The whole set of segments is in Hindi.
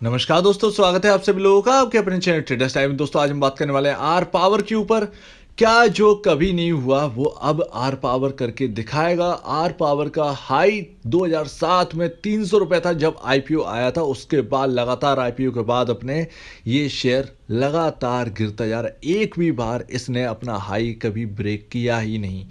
नमस्कार दोस्तों, स्वागत है आप सभी लोगों का आपके अपने चैनल ट्रेडर्स टाइम में। दोस्तों आज हम बात करने वाले हैं आर पावर के ऊपर। क्या जो कभी नहीं हुआ वो अब आर पावर करके दिखाएगा। आर पावर का हाई 2007 में 300 रुपए था जब आईपीओ आया था। उसके बाद लगातार आईपीओ के बाद अपने ये शेयर लगातार गिरता जा रहा है। एक भी बार इसने अपना हाई कभी ब्रेक किया ही नहीं।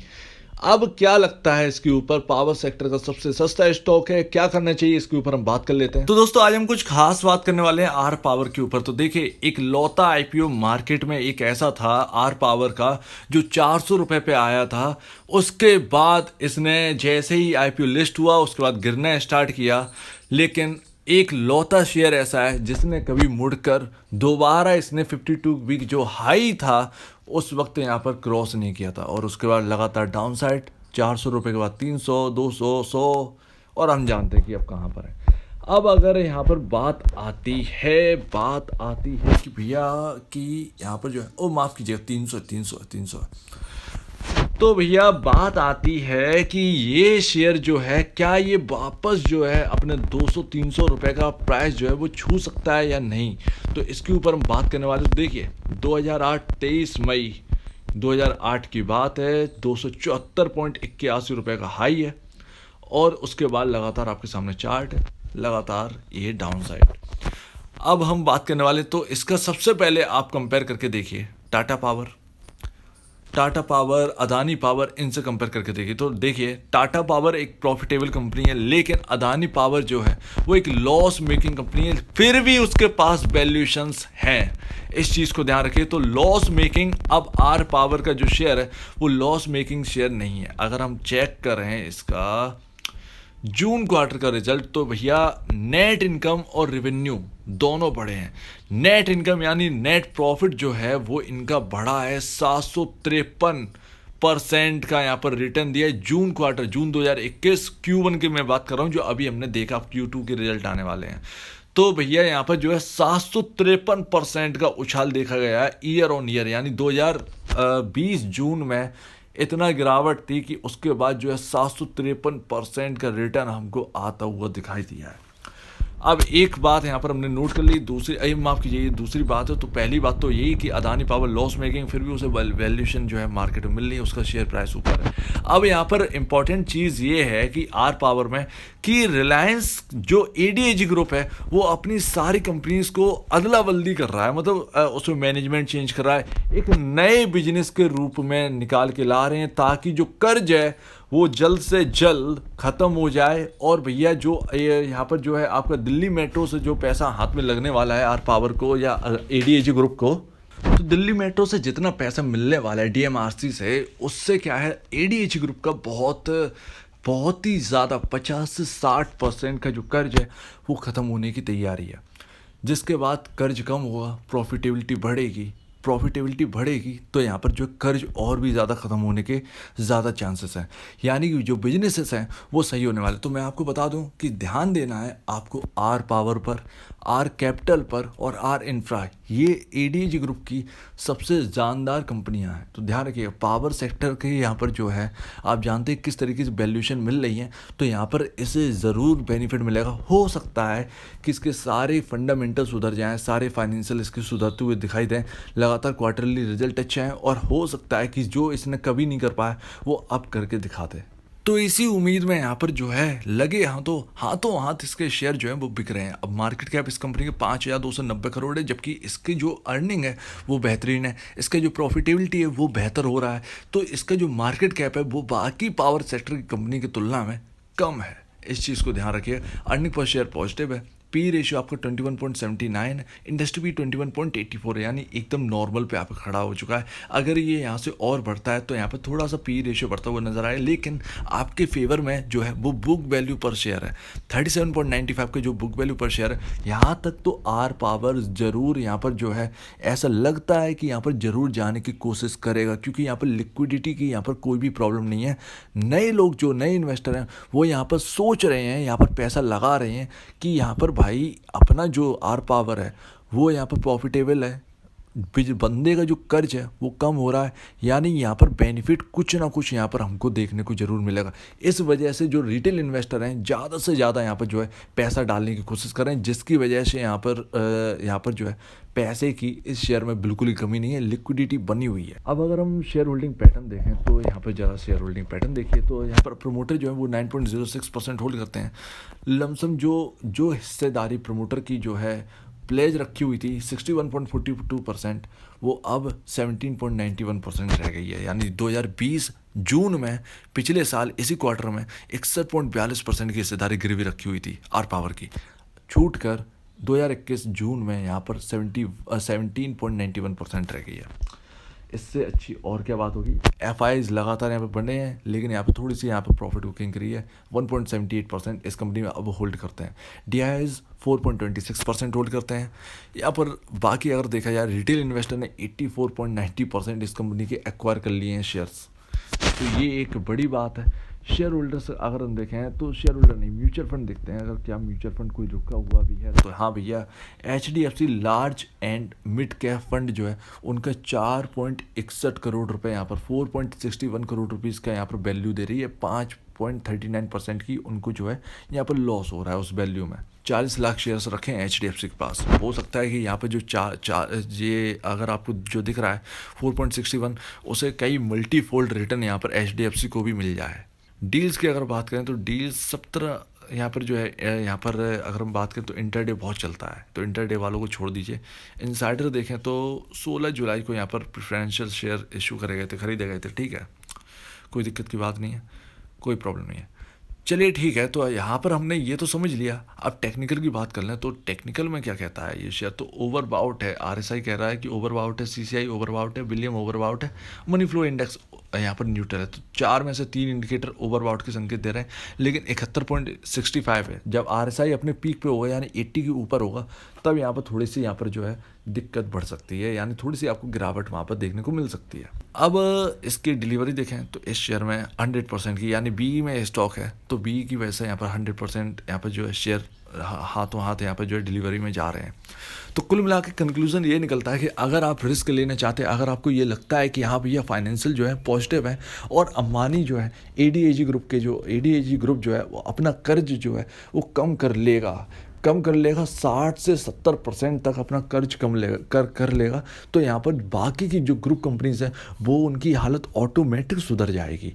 अब क्या लगता है इसके ऊपर? पावर सेक्टर का सबसे सस्ता स्टॉक है, क्या करना चाहिए इसके ऊपर हम बात कर लेते हैं। तो दोस्तों आज हम कुछ खास बात करने वाले हैं आर पावर के ऊपर। तो देखिए, एक लौता आईपीओ मार्केट में एक ऐसा था आर पावर का जो 400 रुपए पे आया था। उसके बाद इसने जैसे ही आईपीओ लिस्ट हुआ उसके बाद गिरना स्टार्ट किया। लेकिन एक लौता शेयर ऐसा है जिसने कभी मुड़कर दोबारा इसने 52 वीक जो हाई था उस वक्त यहाँ पर क्रॉस नहीं किया था। और उसके बाद लगातार डाउन साइड 400 रुपये के बाद 300, 200, 100 और हम जानते हैं कि अब कहाँ पर है। अब अगर यहाँ पर बात आती है कि भैया कि यहाँ पर जो है, ओ माफ़ कीजिएगा, 300 300 300। तो भैया बात आती है कि ये शेयर जो है क्या ये वापस जो है अपने 200-300 रुपए का प्राइस जो है वो छू सकता है या नहीं। तो इसके ऊपर हम बात करने वाले। तो देखिए 2008 23 मई 2008 की बात है। 274.81 रुपए का हाई है और उसके बाद लगातार आपके सामने चार्ट है, लगातार ये डाउन साइड। अब हम बात करने वाले, तो इसका सबसे पहले आप कंपेयर करके देखिए टाटा पावर, अदानी पावर, इनसे कंपेयर करके देखिए। तो देखिए टाटा पावर एक प्रॉफिटेबल कंपनी है, लेकिन अदानी पावर जो है वो एक लॉस मेकिंग कंपनी है, फिर भी उसके पास वैल्यूएशंस हैं। इस चीज़ को ध्यान रखिए। तो लॉस मेकिंग, अब आर पावर का जो शेयर है वो लॉस मेकिंग शेयर नहीं है। अगर हम चेक कर रहे हैं इसका जून क्वार्टर का रिजल्ट, तो भैया नेट इनकम और रेवेन्यू दोनों बढ़े हैं। नेट इनकम यानी नेट प्रॉफिट जो है वो इनका बढ़ा है 753% का यहाँ पर रिटर्न दिया है। जून क्वार्टर, जून 2021 Q1 की मैं बात कर रहा हूँ, जो अभी हमने देखा। Q2 के रिजल्ट आने वाले हैं। तो भैया यहाँ पर जो है 753% का उछाल देखा गया है ईयर ऑन ईयर। यानी 2020 जून में इतना गिरावट थी कि उसके बाद जो है 753% का रिटर्न हमको आता हुआ दिखाई दिया है। अब एक बात यहाँ पर हमने नोट कर ली, दूसरी माफ़ कीजिए, दूसरी बात है। तो पहली बात तो यही कि अदानी पावर लॉस मेकिंग, फिर भी उसे वैल्यूएशन जो है मार्केट में मिल रही है, उसका शेयर प्राइस ऊपर है। अब यहाँ पर इंपॉर्टेंट चीज़ ये है कि आर पावर में कि रिलायंस जो एडीएजी ग्रुप है वो अपनी सारी कंपनीज को अदला बदली कर रहा है। मतलब उसमें मैनेजमेंट चेंज कर रहा है, एक नए बिजनेस के रूप में निकाल के ला रहे हैं ताकि जो कर्ज है वो जल्द से जल्द ख़त्म हो जाए। और भैया जो यहाँ पर जो है आपका दिल्ली मेट्रो से जो पैसा हाथ में लगने वाला है आर पावर को या एडीएजी ग्रुप को, तो दिल्ली मेट्रो से जितना पैसा मिलने वाला है डीएमआरसी से, उससे क्या है एडीएजी ग्रुप का बहुत ही ज़्यादा 50 से 60% का जो कर्ज है वो ख़त्म होने की तैयारी है। जिसके बाद कर्ज कम होगा, प्रॉफिटेबिलिटी बढ़ेगी तो यहाँ पर जो कर्ज और भी ज़्यादा ख़त्म होने के ज़्यादा चांसेस हैं। यानी कि जो बिजनेसेस हैं वो सही होने वाले। तो मैं आपको बता दूं कि ध्यान देना है आपको आर पावर पर, आर कैपिटल पर और आर इंफ्रा। ये एडीजी ग्रुप की सबसे जानदार कंपनियां हैं। तो ध्यान रखिएगा, पावर सेक्टर के यहाँ पर जो है आप जानते हैं किस तरीके से वैल्यूएशन मिल रही है। तो यहाँ पर इसे ज़रूर बेनिफिट मिलेगा। हो सकता है कि इसके सारे फंडामेंटल सुधर जाएँ, सारे फाइनेंशियल इसके सुधरते हुए दिखाई दें, लगातार क्वार्टरली रिजल्ट अच्छे हैं, और हो सकता है कि जो इसने कभी नहीं कर पाया वो अब करके दिखा दे। तो इसी उम्मीद में यहाँ पर जो है लगे हाथों हाथ इसके शेयर जो है वो बिक रहे हैं। अब मार्केट कैप इस कंपनी के 5,290 करोड़ है, जबकि इसकी जो अर्निंग है वो बेहतरीन है, इसका जो प्रॉफिटेबिलिटी है वो बेहतर हो रहा है। तो इसका जो मार्केट कैप है वो बाकी पावर सेक्टर की कंपनी की तुलना में कम है। इस चीज़ को ध्यान रखिए। अर्निंग पर शेयर पॉजिटिव है, पी रेशियो आपका 21.79 है, इंडस्ट्री भी 21.84 है, यानी एकदम नॉर्मल पे आपका खड़ा हो चुका है। अगर ये यहाँ से और बढ़ता है तो यहाँ पे थोड़ा सा पी रेशियो बढ़ता हुआ नजर आए, लेकिन आपके फेवर में जो है वो बुक वैल्यू पर शेयर है 37.95 का जो बुक वैल्यू पर शेयर है। यहाँ तक तो आर पावर ज़रूर यहाँ पर जो है ऐसा लगता है कि यहाँ पर ज़रूर जाने की कोशिश करेगा, क्योंकि यहाँ पर लिक्विडिटी की यहाँ पर कोई भी प्रॉब्लम नहीं है। नए लोग, जो नए इन्वेस्टर हैं, वो यहाँ पर सोच रहे हैं, यहाँ पर पैसा लगा रहे हैं कि यहाँ पर भाई अपना जो आर पावर है वो यहाँ पर प्रॉफिटेबल है, बंदे का जो कर्ज है वो कम हो रहा है, यानी यहाँ पर बेनिफिट कुछ ना कुछ यहाँ पर हमको देखने को ज़रूर मिलेगा। इस वजह से जो रिटेल इन्वेस्टर हैं ज़्यादा से ज़्यादा यहाँ पर जो है पैसा डालने की कोशिश कर रहे हैं, जिसकी वजह से यहाँ पर जो है पैसे की इस शेयर में बिल्कुल ही कमी नहीं है, लिक्विडिटी बनी हुई है। अब अगर हम शेयर होल्डिंग पैटर्न देखें तो यहाँ पर ज़रा शेयर होल्डिंग पैटर्न देखिए तो यहाँ पर प्रमोटर जो है वो 9.06% होल्ड करते हैं। लमसम जो हिस्सेदारी प्रमोटर की जो है प्लेज रखी हुई थी 61.42%, वो अब 17.91% रह गई है। यानी 2020 जून में पिछले साल इसी क्वार्टर में 61.42% की हिस्सेदारी गिरवी रखी हुई थी आर पावर की, छूट कर 2021 जून में यहाँ पर 17.91% रह गई है। इससे अच्छी और क्या बात होगी। एफ लगातार यहाँ पे बढ़ रहे हैं, लेकिन यहाँ पे थोड़ी सी यहाँ पे प्रॉफिट बुकिंग करी है। 1.78% इस कंपनी में अब होल्ड करते हैं। DIs 4.26% होल्ड करते हैं। यहाँ पर बाकी अगर देखा जाए रिटेल इन्वेस्टर ने 84.90% इस कंपनी के एक्वायर कर लिए हैं शेयर्स, तो ये एक बड़ी बात है। शेयर होल्डर्स अगर हम देखें तो शेयर होल्डर नहीं, म्यूचुअल फंड देखते हैं अगर क्या म्यूचुअल फंड कोई रुका हुआ भी है तो हाँ भैया, HDFC large and mid cap fund जो है उनका 4.61 करोड़ रुपए यहाँ पर 4.61 करोड़ रुपीज़ का यहाँ पर वैल्यू दे रही है। 5.39% की उनको जो है यहाँ पर लॉस हो रहा है उस वैल्यू में। 40 लाख शेयर्स रखे हैं HDFC के पास। हो सकता है कि यहाँ पे जो ये अगर आपको जो दिख रहा है 4.61, उसे कई मल्टीफोल्ड रिटर्न यहाँ पर HDFC को भी मिल जाए। डील्स की अगर बात करें तो डील्स 17 यहाँ पर जो है यहाँ पर अगर हम बात करें तो इंटरडे बहुत चलता है, तो इंटरडे वालों को छोड़ दीजिए। इनसाइडर देखें तो 16 जुलाई को यहाँ पर प्रेफरेंशियल शेयर इशू करे गए थे, खरीदे गए थे। ठीक है, कोई दिक्कत की बात नहीं है, कोई प्रॉब्लम नहीं है। चलिए ठीक है, तो यहाँ पर हमने ये तो समझ लिया। अब टेक्निकल की बात कर लें तो टेक्निकल में क्या कहता है ये शेयर, तो ओवरबाउट है। RSI कह रहा है कि ओवरबाउट है, CCI ओवरबाउट है, विलियम ओवरबाउट है, मनी फ्लो इंडेक्स यहाँ पर न्यूट्रल है। तो 4 में से 3 इंडिकेटर ओवरबाउट के संकेत दे रहे हैं, लेकिन 71.65 है। जब RSI अपने पीक पे होगा यानी 80 के ऊपर होगा, तब यहाँ पर थोड़ी सी यहाँ पर जो है दिक्कत बढ़ सकती है, यानी थोड़ी सी आपको गिरावट वहाँ पर देखने को मिल सकती है। अब इसकी डिलीवरी देखें तो इस शेयर में 100% की, यानी BE में स्टॉक है तो BE की वजह से यहाँ पर 100% यहाँ पर जो है शेयर हाथों हाथ यहाँ पर जो है डिलीवरी में जा रहे हैं। तो कुल मिला के कंक्लूजन ये निकलता है कि अगर आप रिस्क लेना चाहते हैं, अगर आपको ये लगता है कि हाँ भैया फाइनेंशियल जो है पॉजिटिव है और अंबानी जो है ADAG ग्रुप जो है वो अपना कर्ज जो है वो कम कर लेगा 60 से 70% तक अपना कर्ज कम कर लेगा, तो यहाँ पर बाकी की जो ग्रुप कंपनीज हैं वो उनकी हालत ऑटोमेटिक सुधर जाएगी।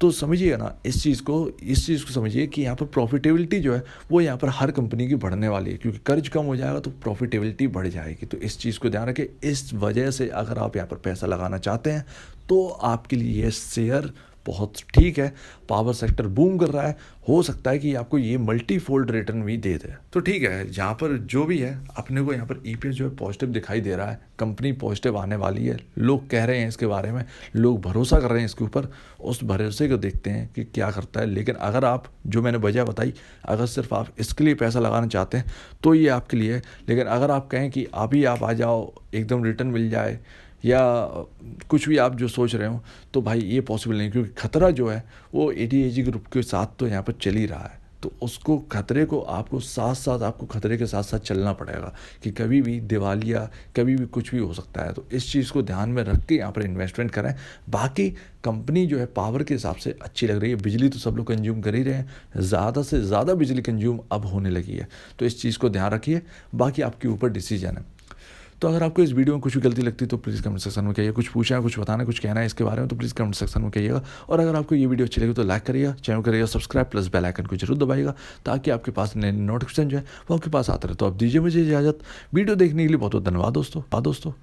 तो समझिएगा ना इस चीज़ को समझिए कि यहाँ पर प्रॉफिटेबिलिटी जो है वो यहाँ पर हर कंपनी की बढ़ने वाली है, क्योंकि कर्ज कम हो जाएगा तो प्रॉफिटेबिलिटी बढ़ जाएगी। तो इस चीज़ को ध्यान रखें। इस वजह से अगर आप यहाँ पर पैसा लगाना चाहते हैं तो आपके लिए ये शेयर बहुत ठीक है। पावर सेक्टर बूम कर रहा है, हो सकता है कि आपको ये मल्टीफोल्ड रिटर्न भी दे दे। तो ठीक है, यहाँ पर जो भी है अपने को यहाँ पर EPS जो है पॉजिटिव दिखाई दे रहा है, कंपनी पॉजिटिव आने वाली है, लोग कह रहे हैं इसके बारे में, लोग भरोसा कर रहे हैं इसके ऊपर। उस भरोसे को देखते हैं कि क्या करता है। लेकिन अगर आप जो मैंने वजह बताई, अगर सिर्फ आप इसके लिए पैसा लगाना चाहते हैं तो ये आपके लिए है। लेकिन अगर आप कहें कि अभी आप आ जाओ एकदम रिटर्न मिल जाए या कुछ भी आप जो सोच रहे हो, तो भाई ये पॉसिबल नहीं, क्योंकि खतरा जो है वो ADAG ग्रुप के साथ तो यहाँ पर चल ही रहा है। तो उसको खतरे को आपको खतरे के साथ साथ चलना पड़ेगा कि कभी भी दिवालिया, कभी भी कुछ भी हो सकता है। तो इस चीज़ को ध्यान में रख के यहाँ पर इन्वेस्टमेंट करें। बाकी कंपनी जो है पावर के हिसाब से अच्छी लग रही है, बिजली तो सब लोग कंज्यूम कर ही रहे हैं, ज़्यादा से ज़्यादा बिजली कंज्यूम अब होने लगी है। तो इस चीज़ को ध्यान रखिए, बाकी आपके ऊपर डिसीजन है। तो अगर आपको इस वीडियो में कुछ भी गलती लगती है तो प्लीज़ कमेंट सेक्शन में कहिए। कुछ पूछना है, कुछ बताना है, कुछ कहना है इसके बारे में तो प्लीज़ कमेंट सेक्शन में कहिएगा। और अगर आपको ये वीडियो अच्छी लगी तो लाइक करिएगा, चैनल करिएगा सब्सक्राइब, प्लस बेल आइकन को जरूर दबाइएगा ताकि आपके पास नए नोटिफिकेशन जो है वो आपके पास आते रहे। तो अब दीजिए मुझे इजाज़त। वीडियो देखने के लिए बहुत बहुत धन्यवाद दोस्तों।